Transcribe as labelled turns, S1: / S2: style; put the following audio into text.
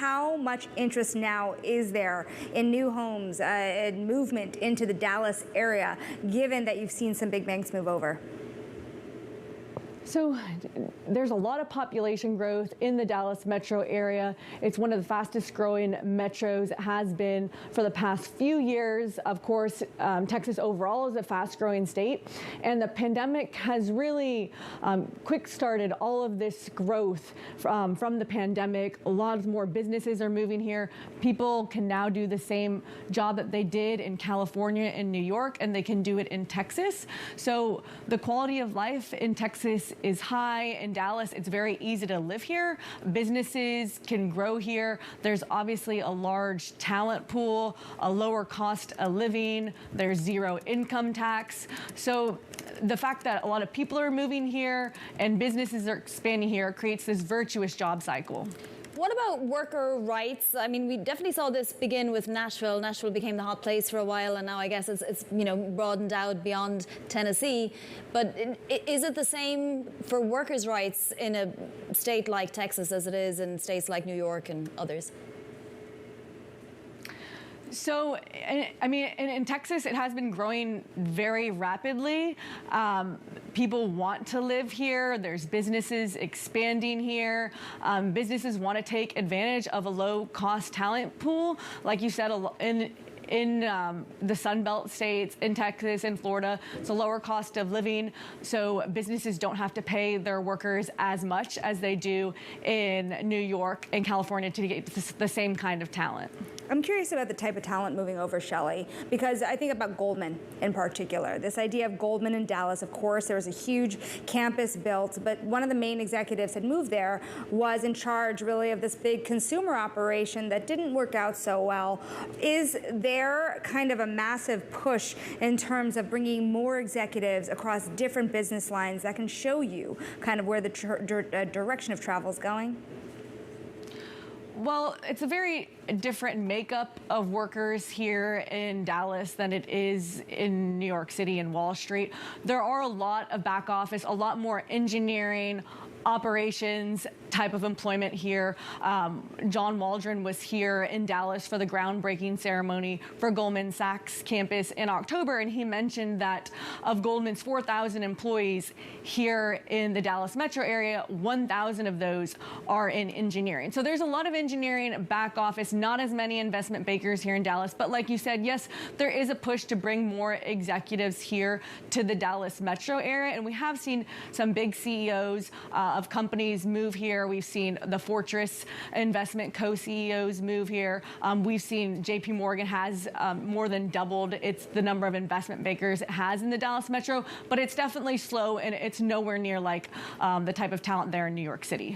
S1: how much interest now is there in new homes and movement into the Dallas area, given that you've seen some big banks move over?
S2: So there's a lot of population growth in the Dallas metro area. It's one of the fastest growing metros. It has been for the past few years. Of course, Texas overall is a fast growing state. And the pandemic has really quick started all of this growth from the pandemic. A lot more businesses are moving here. People can now do the same job that they did in California and New York, and they can do it in Texas. So the quality of life in Texas is high. In Dallas, it's very easy to live here. Businesses can grow here. There's obviously a large talent pool, a lower cost of living. There's zero income tax. So the fact that a lot of people are moving here and businesses are expanding here creates this virtuous job cycle.
S3: What about worker rights? I mean, we definitely saw this begin with Nashville. Nashville became the hot place for a while, and now I guess it's broadened out beyond Tennessee. But is it the same for workers' rights in a state like Texas as it is in states like New York and others?
S2: So, I mean, in Texas, it has been growing very rapidly. People want to live here. There's businesses expanding here. Businesses want to take advantage of a low-cost talent pool. Like you said, in the Sun Belt states, in Texas, in Florida, it's a lower cost of living, so businesses don't have to pay their workers as much as they do in New York and California to get the same kind of talent.
S1: I'm curious about the type of talent moving over, Shelly, because I think about Goldman in particular. This idea of Goldman in Dallas, of course, there was a huge campus built, but one of the main executives had moved there, was in charge really of this big consumer operation that didn't work out so well. Is there kind of a massive push in terms of bringing more executives across different business lines that can show you kind of where the direction of travel is going?
S2: Well, it's a very different makeup of workers here in Dallas than it is in New York City and Wall Street. There are a lot of back office, a lot more engineering, operations type of employment here. John Waldron was here in Dallas for the groundbreaking ceremony for Goldman Sachs campus in October, and he mentioned that of Goldman's 4,000 employees here in the Dallas metro area, 1,000 of those are in engineering. So there's a lot of engineering back office, not as many investment bankers here in Dallas, but like you said, yes, there is a push to bring more executives here to the Dallas metro area, and we have seen some big CEOs of companies move here. We've seen the Fortress Investment co-CEOs move here. We've seen JP Morgan has more than doubled the number of investment bankers it has in the Dallas metro, but it's definitely slow and it's nowhere near like the type of talent there in New York City.